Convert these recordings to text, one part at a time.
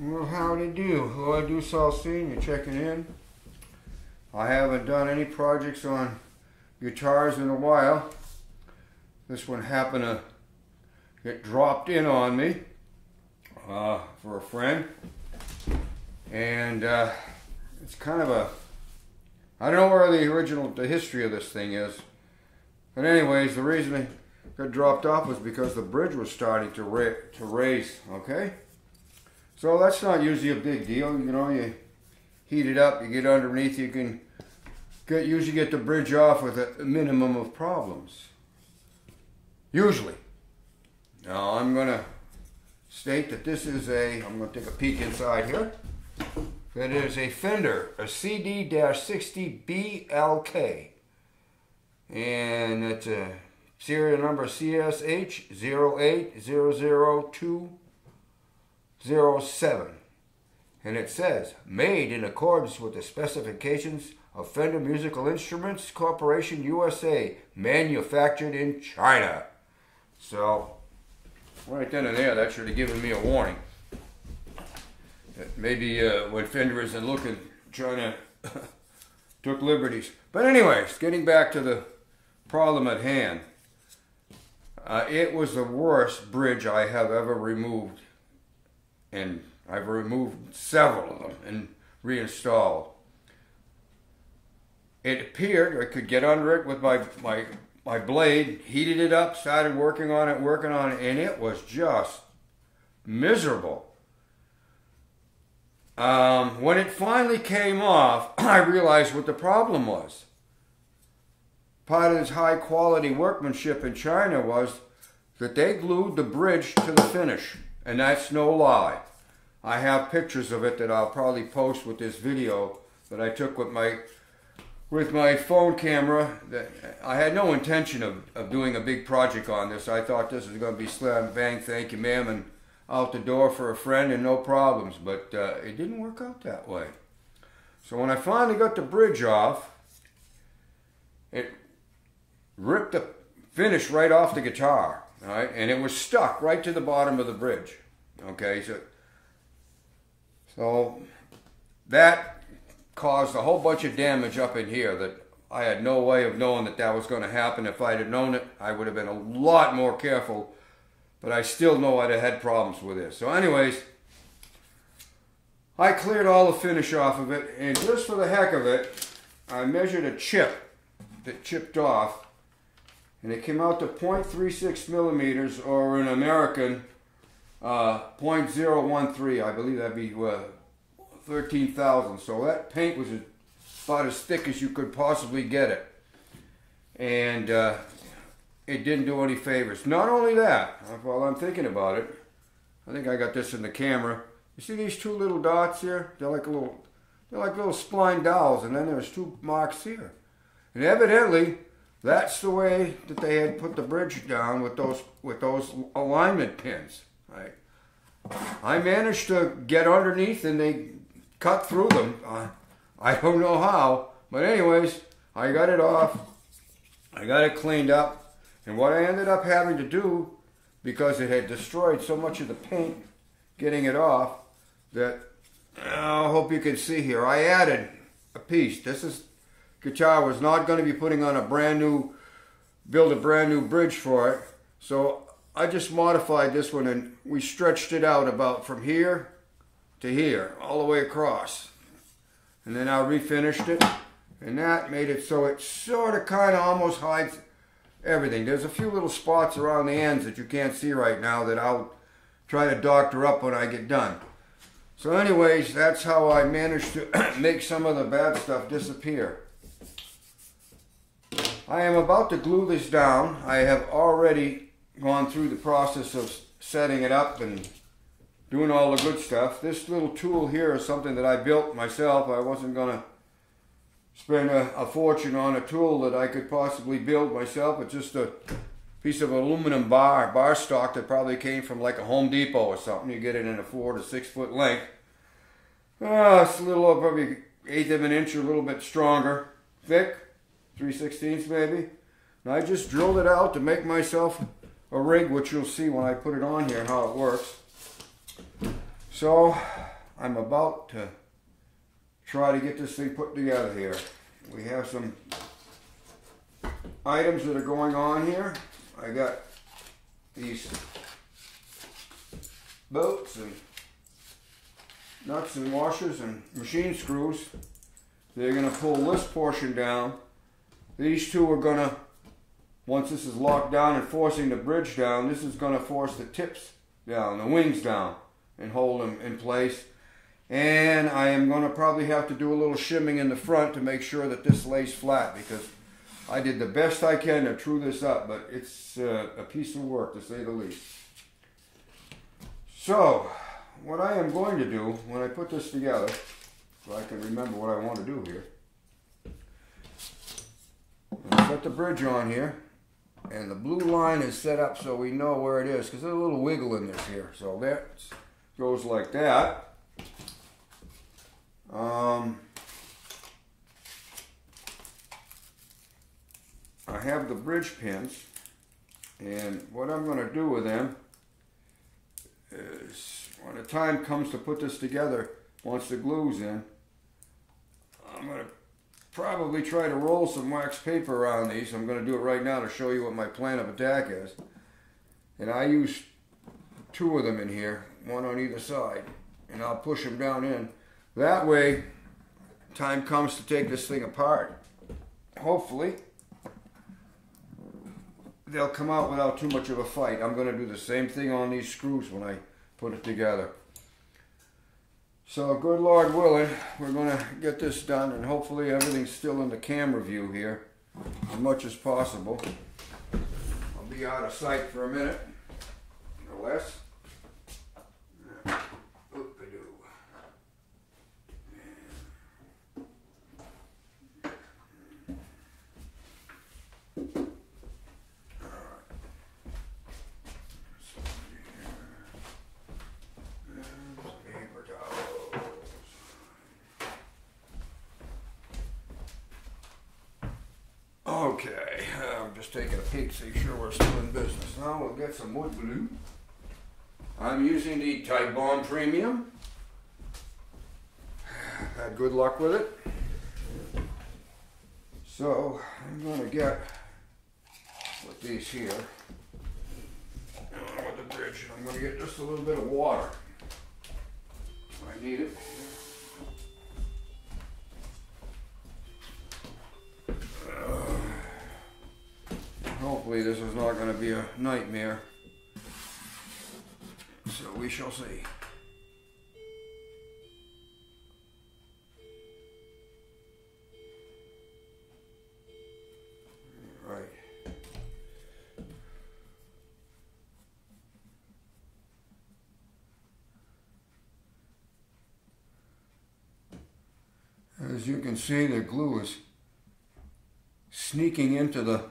Well, howdy do. Hello, I do Salsine. You're checking in. I haven't done any projects on guitars in a while. This one happened to get dropped in on me for a friend. And it's kind of a... I don't know where the history of this thing is. But anyways, the reason it got dropped off was because the bridge was starting to raise, okay? So that's not usually a big deal. You know, you heat it up, you get underneath, you can usually get the bridge off with a minimum of problems. Usually. Now I'm going to state that this is I'm going to take a peek inside here. That is a Fender, a CD-60BLK. And it's a serial number CSH 0800207, and it says, made in accordance with the specifications of Fender Musical Instruments Corporation USA, manufactured in China. So, right then and there, that should have given me a warning. That maybe when Fender isn't looking, trying to took liberties. But anyways, getting back to the problem at hand. It was the worst bridge I have ever removed. And I've removed several of them and reinstalled. It appeared I could get under it with my blade, heated it up, started working on it, and it was just miserable. When it finally came off, I realized what the problem was. Part of this high quality workmanship in China was that they glued the bridge to the finish. And that's no lie. I have pictures of it that I'll probably post with this video that I took with my phone camera. That I had no intention of doing a big project on this. I thought this was going to be slam bang, thank you ma'am, and out the door for a friend and no problems. But it didn't work out that way. So when I finally got the bridge off, it ripped the finish right off the guitar. All right, and it was stuck right to the bottom of the bridge. Okay, so that caused a whole bunch of damage up in here that I had no way of knowing that was going to happen. If I'd have known it, I would have been a lot more careful. But I still know I'd have had problems with this. So anyways, I cleared all the finish off of it, and just for the heck of it, I measured a chip that chipped off. And it came out to 0.36 millimeters, or in American, 0.013. I believe that'd be 13,000. So that paint was about as thick as you could possibly get it. And it didn't do any favors. Not only that, while I'm thinking about it, I think I got this in the camera. You see these two little dots here? They're like little spline dowels, and then there's two marks here. And evidently, that's the way that they had put the bridge down with those alignment pins. Right? I managed to get underneath and they cut through them. I don't know how, but anyways, I got it off. I got it cleaned up, and what I ended up having to do, because it had destroyed so much of the paint getting it off, that I hope you can see here. I added a piece. Guitar was not going to be putting on build a brand new bridge for it. So I just modified this one, and we stretched it out about from here to here, all the way across. And then I refinished it, and that made it so it sort of kind of almost hides everything. There's a few little spots around the ends that you can't see right now that I'll try to doctor up when I get done. So anyways, that's how I managed to make some of the bad stuff disappear. I am about to glue this down. I have already gone through the process of setting it up and doing all the good stuff. This little tool here is something that I built myself. I wasn't going to spend a fortune on a tool that I could possibly build myself. It's just a piece of aluminum bar stock that probably came from like a Home Depot or something. You get it in a 4 to 6 foot length. It's a little, probably 1/8 of an inch, or a little bit stronger, thick. 3/16 maybe. And I just drilled it out to make myself a rig, which you'll see when I put it on here and how it works. So I'm about to try to get this thing put together here. We have some items that are going on here. I got these bolts and nuts and washers and machine screws. They're going to pull this portion down. These two are going to, once this is locked down and forcing the bridge down, this is going to force the tips down, the wings down, and hold them in place. And I am going to probably have to do a little shimming in the front to make sure that this lays flat, because I did the best I can to true this up, but it's a piece of work to say the least. So, what I am going to do when I put this together, so I can remember what I want to do here, I'll set the bridge on here, and the blue line is set up so we know where it is, because there's a little wiggle in this here. So that goes like that. I have the bridge pins, and what I'm going to do with them is, when the time comes to put this together, once the glue's in, I'm going to probably try to roll some wax paper around these. I'm going to do it right now to show you what my plan of attack is. And I use 2 of them in here, 1 on either side, and I'll push them down in. That way, time comes to take this thing apart, hopefully they'll come out without too much of a fight. I'm going to do the same thing on these screws when I put it together. So, good Lord willing, we're going to get this done, and hopefully everything's still in the camera view here as much as possible. I'll be out of sight for a minute or less. Okay, I'm just taking a peek to see sure we're still in business. Now we'll get some wood glue. I'm using the Type Bond Premium. Had good luck with it. So I'm going to get with these here with the bridge. I'm going to get just a little bit of water. I need it. Hopefully this is not going to be a nightmare, so we shall see. All right. As you can see, the glue is sneaking into the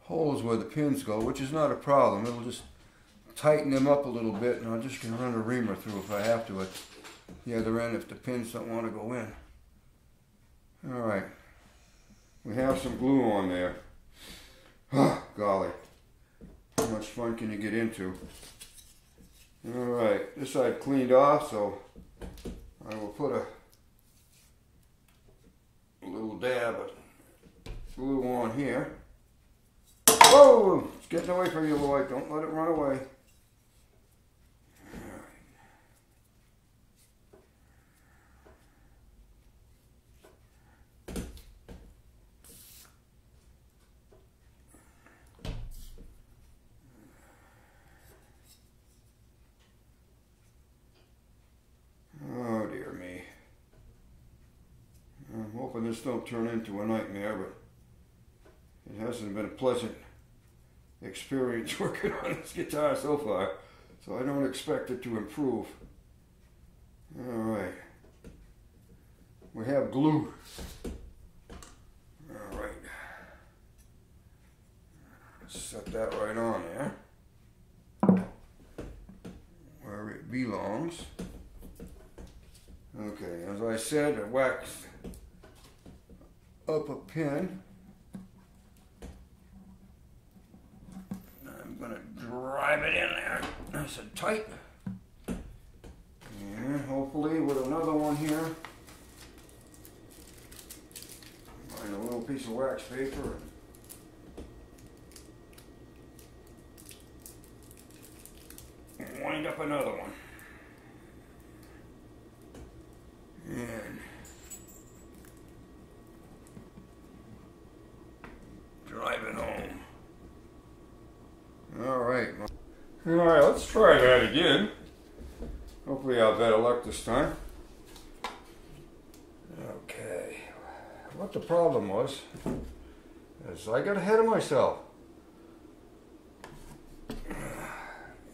holes where the pins go, which is not a problem. It'll just tighten them up a little bit, and I'm just going to run a reamer through if I have to at the other end if the pins don't want to go in. Alright, we have some glue on there. Oh, golly, how much fun can you get into? Alright, this side cleaned off, so I will put a little dab of glue on here. Whoa! It's getting away from you, Lloyd. Don't let it run away. Oh, dear me. I'm hoping this don't turn into a nightmare, but it hasn't been a pleasant experience working on this guitar so far, so I don't expect it to improve. Alright, we have glue. Alright, set that right on there where it belongs. Okay, as I said, I waxed up a pin. I'm going to drive it in there nice and tight. hopefully with another one here. Find a little piece of wax paper and wind up another one. And driving home. Alright, let's try that again. Hopefully I'll have better luck this time. Okay, what the problem was is I got ahead of myself.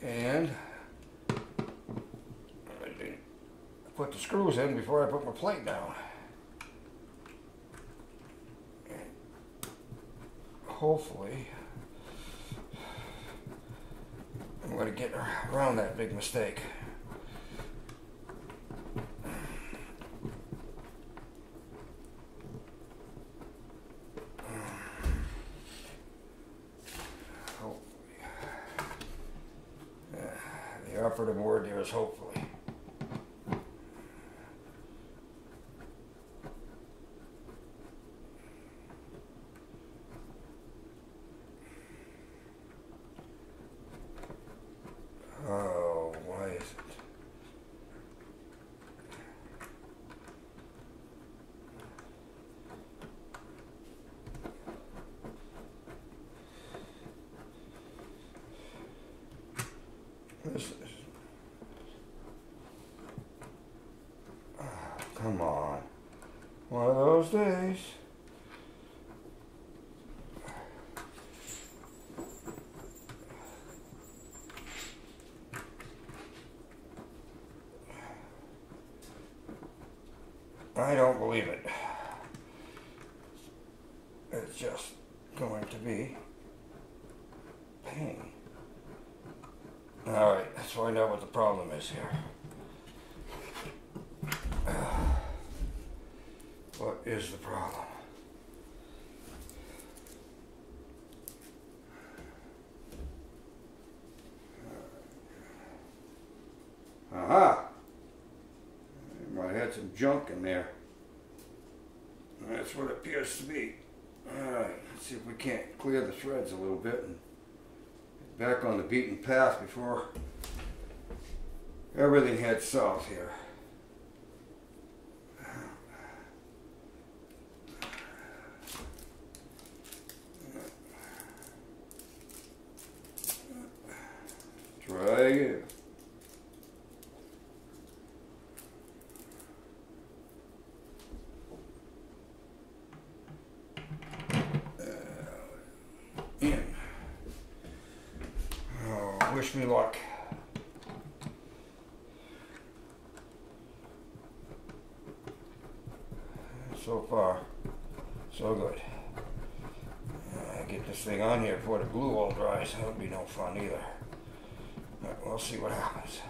And I didn't put the screws in before I put my plate down. And hopefully I'm going to get around that big mistake. The operative word here is hopefully. Oh, why is it? This is... Oh, come on. One of those days. I don't believe it. It's just going to be pain. Alright, let's find out what the problem is here. What is the problem? Aha! I might have had some junk in there. That's what it appears to be. Alright, let's see if we can't clear the threads a little bit and get back on the beaten path before everything heads south here. Try again. In. Oh, wish me luck. So far, so good. Get this thing on here before the glue all dries. That'll be no fun either. But we'll see what happens.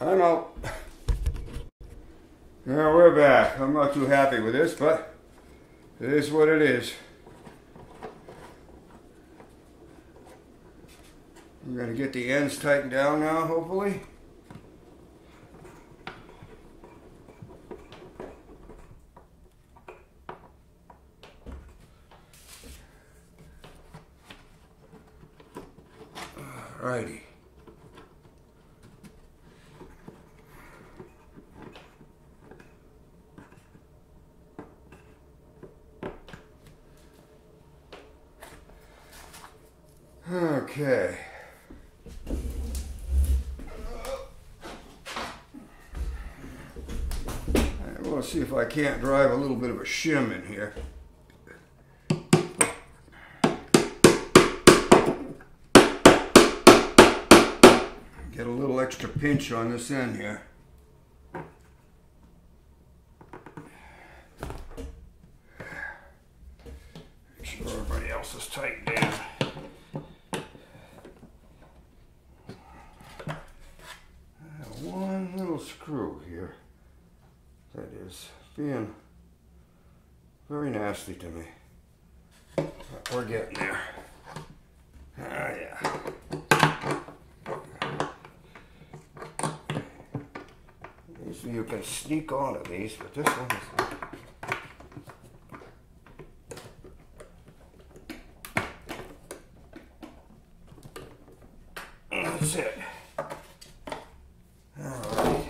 I'm out. Now we're back. I'm not too happy with this, but it is what it is. I'm going to get the ends tightened down now, hopefully. Alrighty. Okay. We'll see if I can't drive a little bit of a shim in here. Get a little extra pinch on this end here. Make sure everybody else is tightened in. One little screw here that is being very nasty to me. But we're getting there. Ah, yeah. Usually you can sneak onto these, but this one is... That's it. Alright.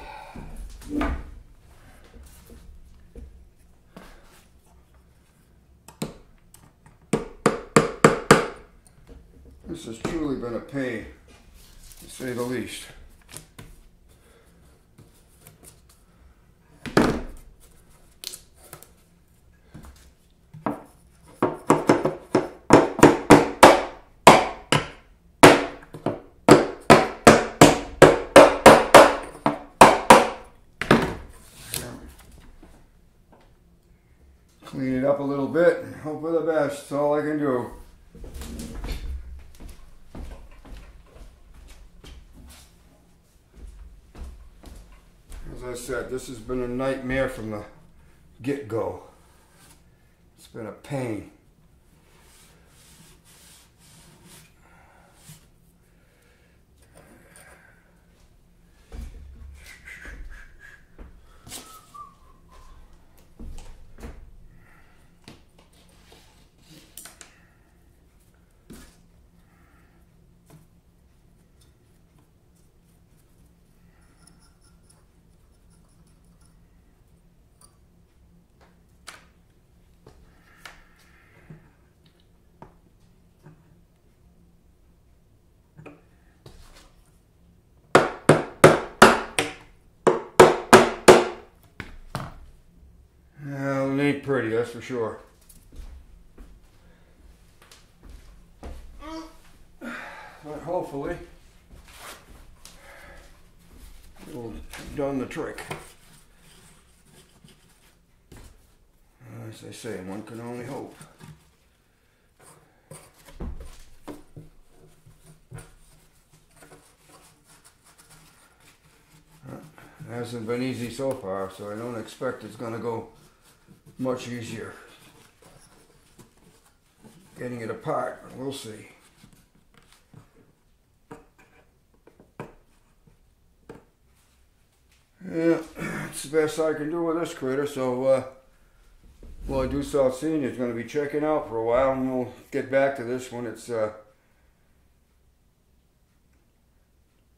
This has truly been a pain, to say the least. Clean it up a little bit and hope for the best. That's all I can do. As I said, this has been a nightmare from the get-go. It's been a pain. Well, it ain't pretty, that's for sure. But hopefully, it'll done the trick. As they say, one can only hope. It hasn't been easy so far, so I don't expect it's going to go much easier getting it apart. We'll see. Yeah, it's the best I can do with this critter, so well, I do South Senior is going to be checking out for a while, and we'll get back to this when it's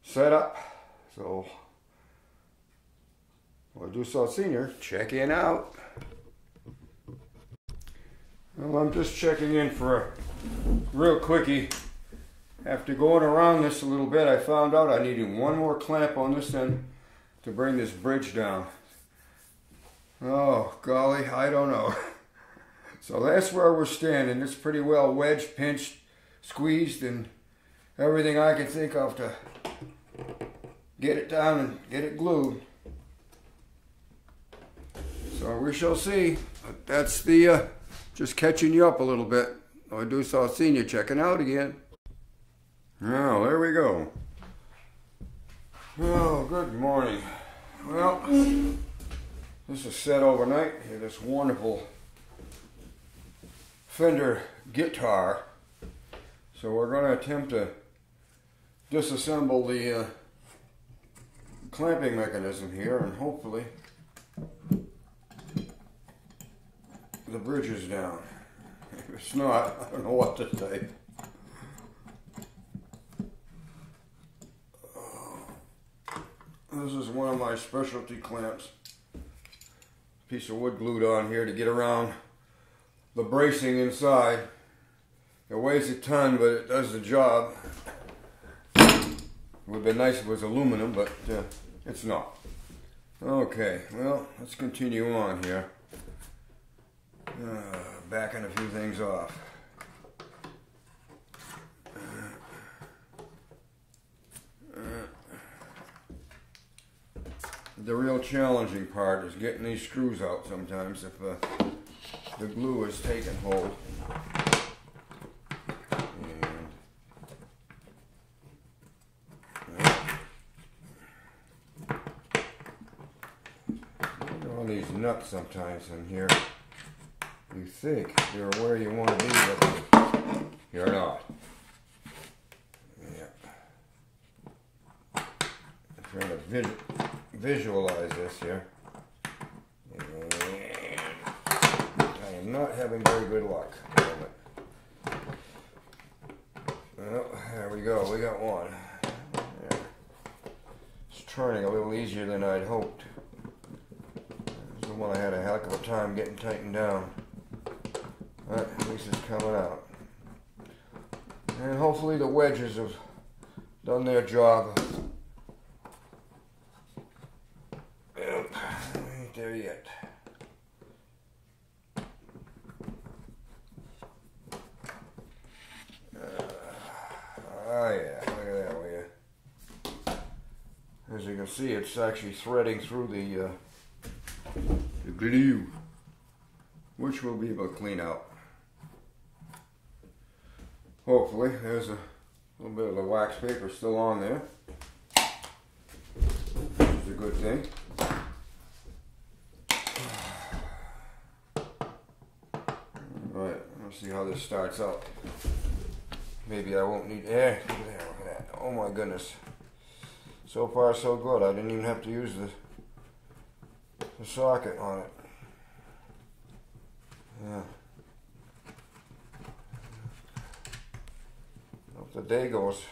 set up. So, well, I do South Senior checking out. Well, I'm just checking in for a real quickie. After going around this a little bit, I found out I needed one more clamp on this end to bring this bridge down. Oh, golly, I don't know. So that's where we're standing. It's pretty well wedged, pinched, squeezed, and everything I can think of to get it down and get it glued. So we shall see. But that's the, just catching you up a little bit. I do South Senior checking out again. Now, there we go. Oh, good morning. Well, this is set overnight. Here, this wonderful Fender guitar. So we're going to attempt to disassemble the clamping mechanism here, and hopefully the bridge is down. If it's not, I don't know what to say. This is one of my specialty clamps. Piece of wood glued on here to get around the bracing inside. It weighs a ton, but it does the job. It would have been nice if it was aluminum, but it's not. Okay, well, let's continue on here. Backing a few things off. the real challenging part is getting these screws out sometimes if the glue is taking hold. And all these nuts sometimes in here, you think you're where you want to be, but you're not. Trying to visualize this here, and I am not having very good luck. Well, there we go, we got one. Yeah. It's turning a little easier than I'd hoped. This is the one I had a heck of a time getting tightened down, but at least it's coming out. And hopefully the wedges have done their job. Ain't there yet. Oh yeah, look at that, will you? As you can see, it's actually threading through the glue, which we'll be able to clean out. Hopefully, there's a little bit of the wax paper still on there, which is a good thing. Alright, let's see how this starts out. Maybe I won't need air. Look at that. Oh my goodness. So far so good. I didn't even have to use the socket on it. Yeah. Hope the day goes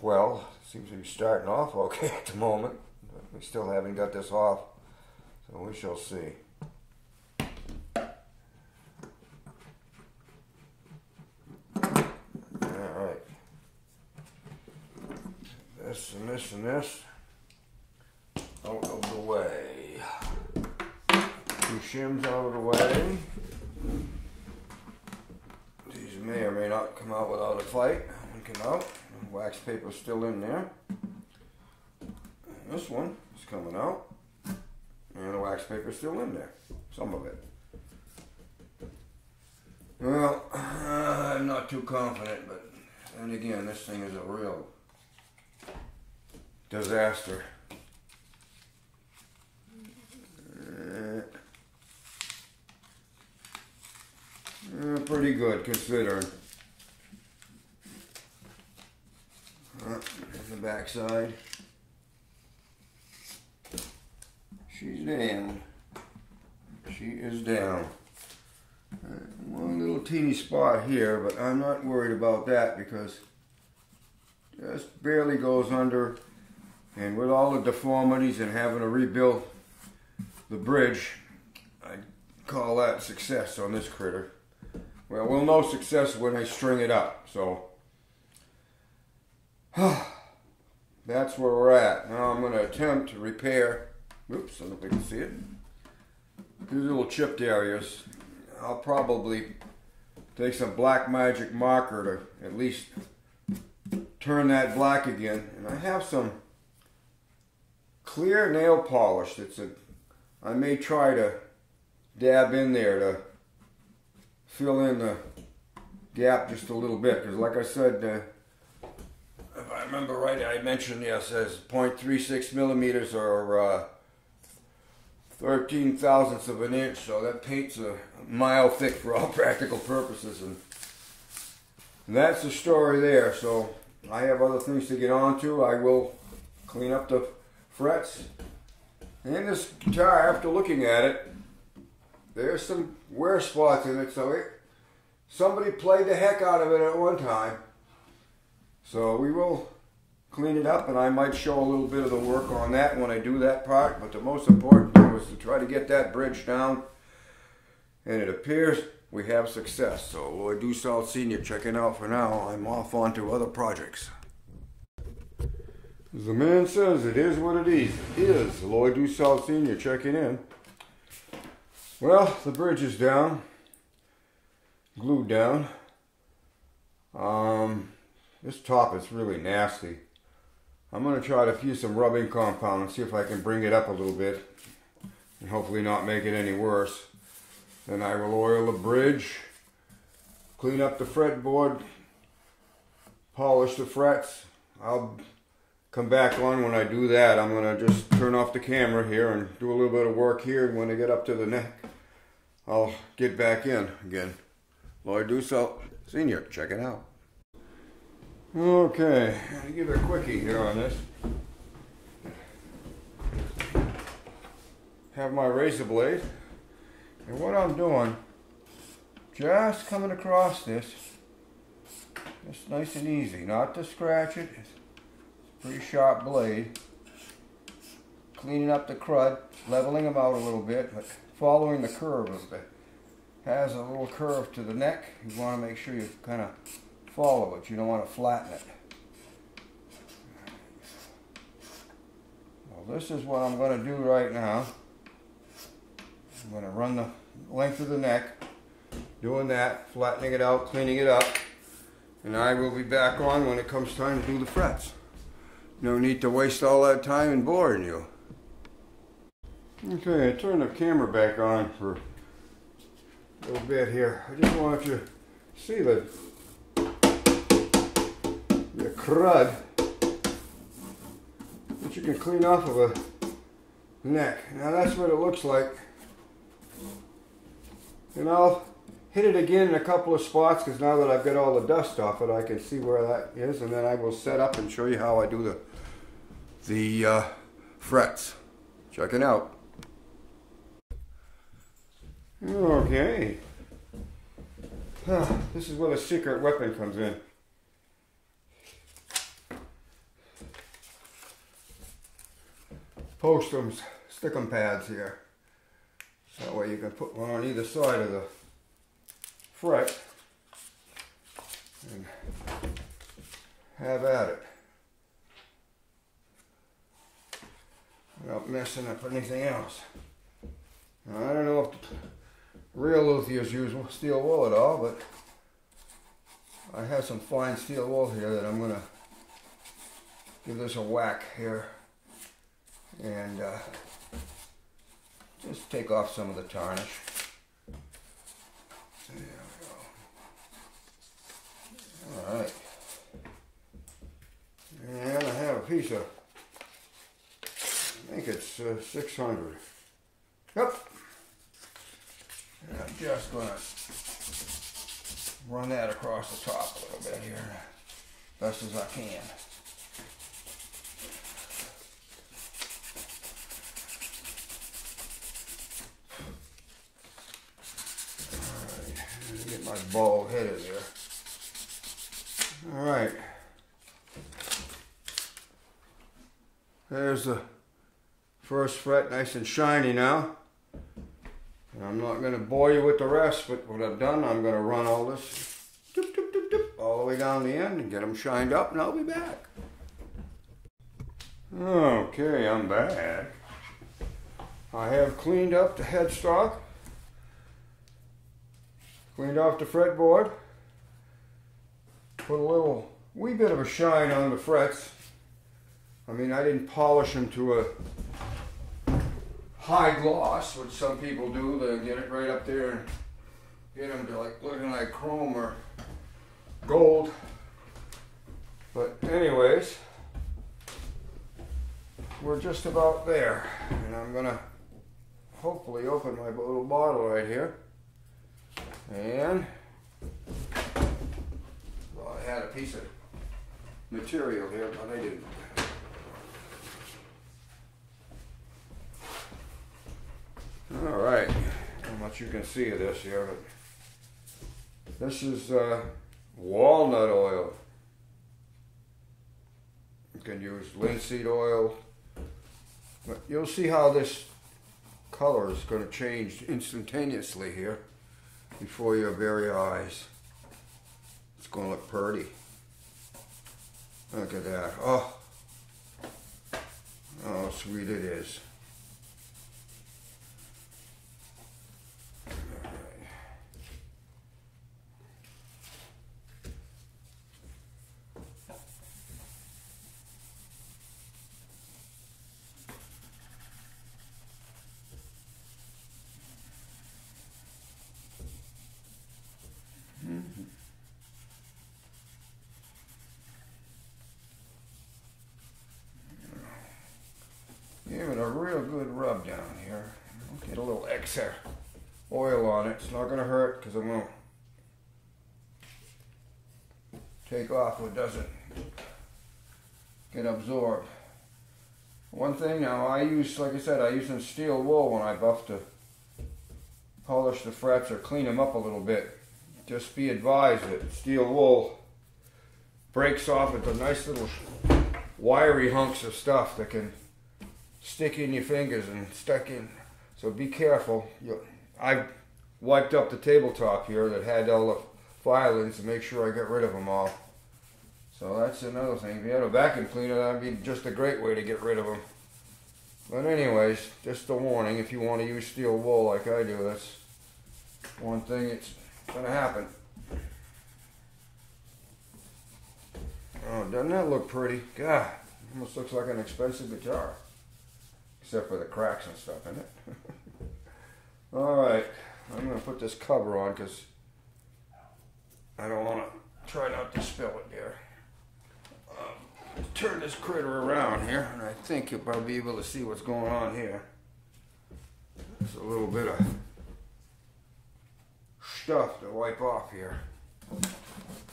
well. Seems to be starting off okay at the moment, but we still haven't got this off, so we shall see. Alright. This and this and this out of the way. Two shims out of the way. These may or may not come out without a fight. One came out. Wax paper's still in there. And this one is coming out. And the wax paper's still in there. Some of it. Well, I'm not too confident, but then again, this thing is a real disaster. Pretty good considering. The back side. She's down. She is down. One little teeny spot here, but I'm not worried about that because just barely goes under, and with all the deformities and having to rebuild the bridge, I call that success on this critter. Well, we'll know success when I string it up, so that's where we're at. Now I'm going to attempt to repair, oops, I don't know if you can see it, these little chipped areas. I'll probably take some black magic marker to at least turn that black again. And I have some clear nail polish I may try to dab in there to fill in the gap just a little bit. Because like I said, if I remember right, I mentioned, yes, it says 0.36 millimeters or 13 thousandths of an inch, so that paint's a mile thick for all practical purposes, and that's the story there. So I have other things to get on to. I will clean up the frets, and this guitar, after looking at it, there's some wear spots in it, so somebody played the heck out of it at one time. So we will clean it up, and I might show a little bit of the work on that when I do that part. But the most important thing was to try to get that bridge down, and it appears we have success. So Lloyd Dussault Sr. checking out for now. I'm off on to other projects. As the man says, it is what it is. Lloyd Dussault Sr. checking in. Well, the bridge is down, glued down. This top is really nasty. I'm going to try to use some rubbing compound and see if I can bring it up a little bit and hopefully not make it any worse. Then I will oil the bridge, clean up the fretboard, polish the frets. I'll come back on when I do that. I'm going to just turn off the camera here and do a little bit of work here, and when I get up to the neck, I'll get back in again. Lloyd Dussault, Senior, check it out. Okay, I'll give it a quickie here on this. Have my razor blade, and what I'm doing, just coming across this, just nice and easy, not to scratch it. It's a pretty sharp blade. Cleaning up the crud, leveling them out a little bit, but following the curve of it. Has a little curve to the neck. You want to make sure you kind of follow it. You don't want to flatten it. Well, this is what I'm going to do right now. I'm going to run the length of the neck, doing that, flattening it out, cleaning it up, and I will be back on when it comes time to do the frets. No need to waste all that time in boring you. Okay, I turned the camera back on for a little bit here. I just want you to see the crud that you can clean off of a neck. Now that's what it looks like. And I'll hit it again in a couple of spots, because now that I've got all the dust off it, I can see where that is, and then I will set up and show you how I do the frets. Check it out. Okay. This is where the secret weapon comes in. Post-'em, stick-'em pads here. That way you can put one on either side of the fret and have at it without messing up anything else. Now, I don't know if real luthiers use steel wool at all, but I have some fine steel wool here that I'm going to give this a whack here and just take off some of the tarnish. There we go. Alright. And I have a piece of, I think it's 600. Yep. And I'm just going to run that across the top a little bit here, best as I can. Get my bald head in there. Alright. There's the first fret, nice and shiny now. And I'm not going to bore you with the rest, but what I've done, I'm going to run all this doop, doop, doop, doop, all the way down the end and get them shined up, and I'll be back. Okay, I'm back. I have cleaned up the headstock. Cleaned off the fretboard, put a wee bit of a shine on the frets. I mean, I didn't polish them to a high gloss, which some people do. They get it right up there and get them to like looking like chrome or gold. But anyways, we're just about there. And I'm gonna hopefully open my little bottle right here. And well, I had a piece of material here, but I didn't. All right, how much you can see of this here, but this is walnut oil. You can use linseed oil, but you'll see how this color is going to change instantaneously here before your very eyes. It's going to look pretty. Look at that. Oh, how sweet it is. excess oil on it. It's not going to hurt because I'm going to take off what doesn't get absorbed. One thing now, I use, like I said, I use some steel wool when I buff to polish the frets or clean them up a little bit. Just be advised that steel wool breaks off into nice little wiry hunks of stuff that can stick in your fingers and stuck in. So be careful. I wiped up the tabletop here that had all the filings to make sure I get rid of them all. So that's another thing. If you had a vacuum cleaner, that'd be just a great way to get rid of them. But anyways, just a warning, if you want to use steel wool like I do, that's one thing that's going to happen. Oh, doesn't that look pretty? God, almost looks like an expensive guitar. Except for the cracks and stuff in it. Alright, I'm going to put this cover on because I don't want to try not to spill it there. Turn this critter around here, and I think you'll probably be able to see what's going on here. There's a little bit of stuff to wipe off here.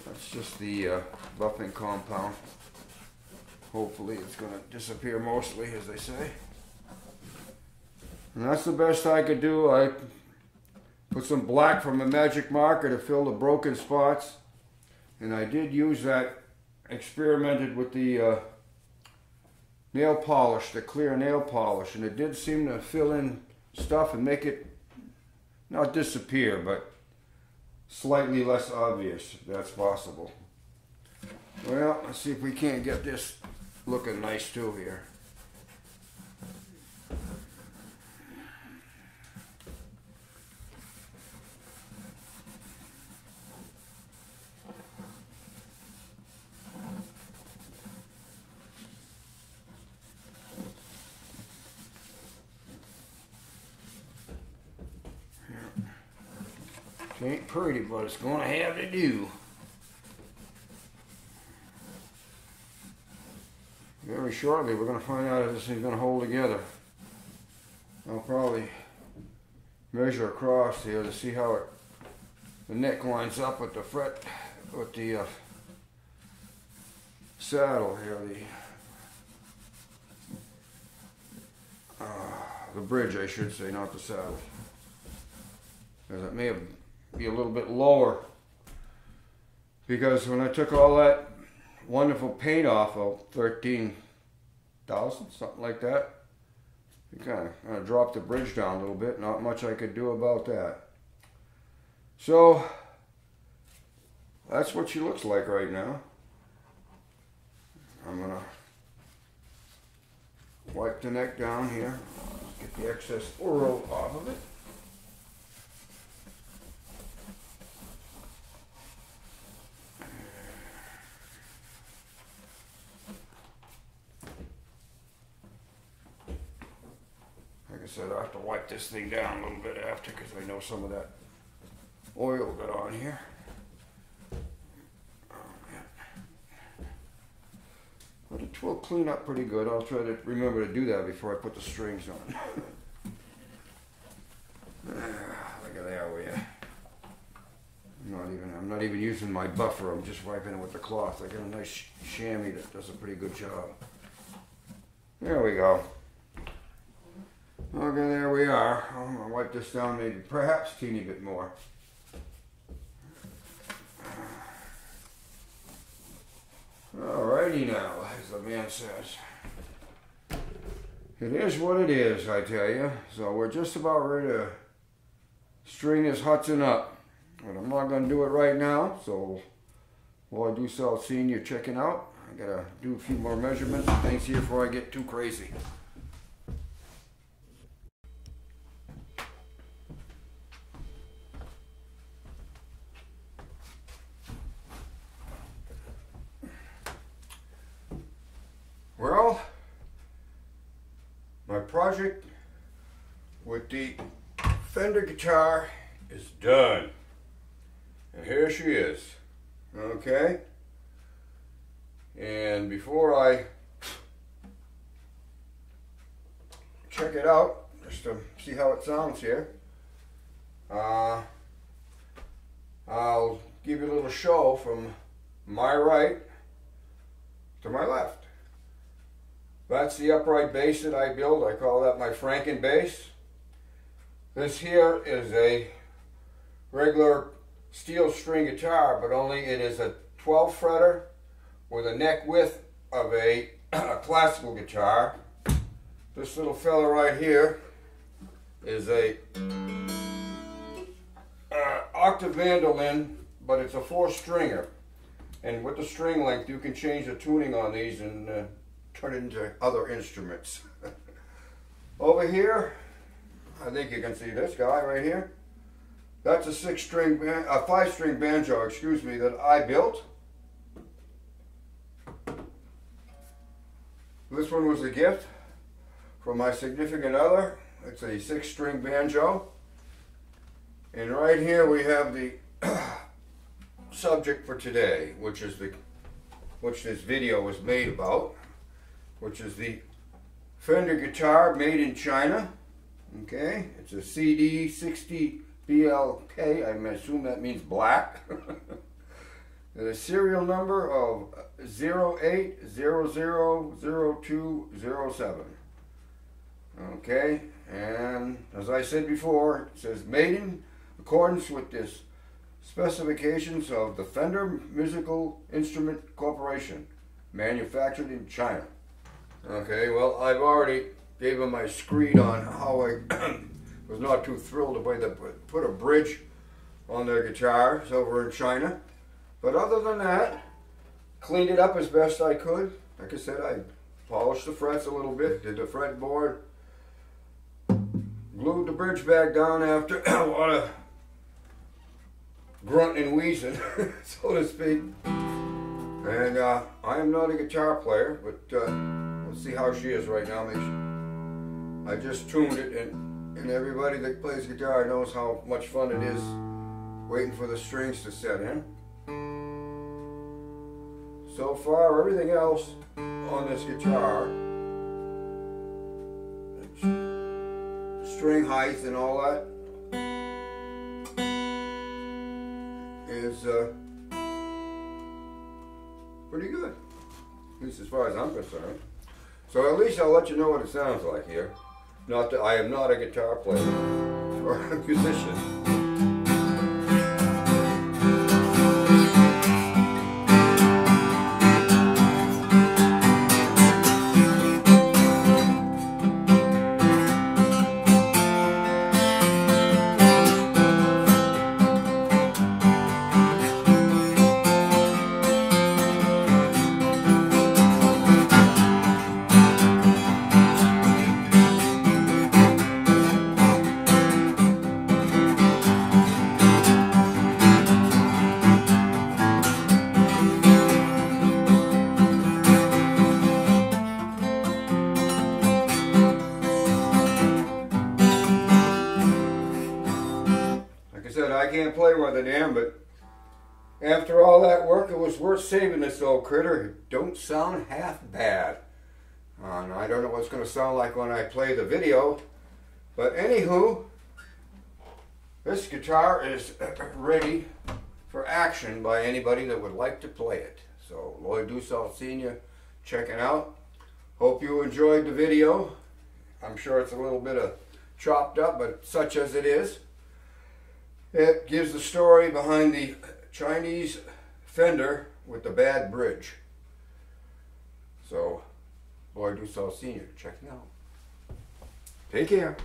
That's just the buffing compound. Hopefully it's going to disappear mostly, as they say. And that's the best I could do. I put some black from a magic marker to fill the broken spots. And I did use that, experimented with the nail polish, the clear nail polish. And it did seem to fill in stuff and make it not disappear, but slightly less obvious, if that's possible. Well, let's see if we can't get this looking nice too here. It ain't pretty, but it's going to have to do. Very shortly, we're going to find out if this thing's going to hold together. I'll probably measure across here to see how the neck lines up with the fret, with the saddle here, the bridge, I should say, not the saddle. Because it may be a little bit lower. Because when I took all that wonderful paint off of 13,000, something like that, it kind of dropped the bridge down a little bit. Not much I could do about that. So that's what she looks like right now. I'm gonna wipe the neck down here, get the excess oil off of it. Like I said, I have to wipe this thing down a little bit after because I know some of that oil got on here. But it will clean up pretty good. I'll try to remember to do that before I put the strings on. Look at there, will ya? I'm not even using my buffer. I'm just wiping it with the cloth. I got a nice chamois that does a pretty good job. There we go. Okay, there we are. I'm gonna wipe this down maybe perhaps a teeny bit more. Alrighty now, as the man says. It is what it is, I tell you. So we're just about ready to string this Hudson up. But I'm not going to do it right now, so while I do so, I'll see you checking out. I got to do a few more measurements and things here before I get too crazy. Well, my project with the Fender guitar is done. And here she is. Okay? And before I check it out, just to see how it sounds here, I'll give you a little show from my right to my left. That's the upright bass that I build. I call that my Franken bass. This here is a regular steel string guitar, but only it is a 12 fretter with a neck width of a classical guitar. This little fella right here is a octave mandolin, but it's a 4-stringer. And with the string length, you can change the tuning on these and turn it into other instruments. Over here, I think you can see this guy right here. That's a 5-string banjo, excuse me, that I built. This one was a gift from my significant other. It's a 6-string banjo. And right here we have the subject for today, which this video was made about, which is the Fender guitar made in China. Okay, it's a CD 60 BLK. I assume that means black. The serial number of 08000207. Okay, and as I said before, it says made in accordance with this specifications of the Fender Musical Instrument Corporation, manufactured in China. Okay, well, I've already gave them my screed on how I was not too thrilled the way they put a bridge on their guitars over in China. But other than that, cleaned it up as best I could. Like I said, I polished the frets a little bit, did the fretboard, glued the bridge back down after a lot of grunting and wheezing, so to speak. And I am not a guitar player, but let's see how she is right now. I just tuned it, and everybody that plays guitar knows how much fun it is waiting for the strings to set in. So far, everything else on this guitar, string height and all that, is pretty good, at least as far as I'm concerned. So at least I'll let you know what it sounds like here. Not that I am not a guitar player or a musician. I can't play worth a damn, but after all that work, it was worth saving this old critter. It don't sound half bad. And I don't know what it's going to sound like when I play the video, but anywho, this guitar is ready for action by anybody that would like to play it. So Lloyd Dussault Sr. checking out. Hope you enjoyed the video. I'm sure it's a little bit of chopped up, but such as it is. It gives the story behind the Chinese Fender with the bad bridge. So, Lloyd Dussault Sr. checking out. Take care.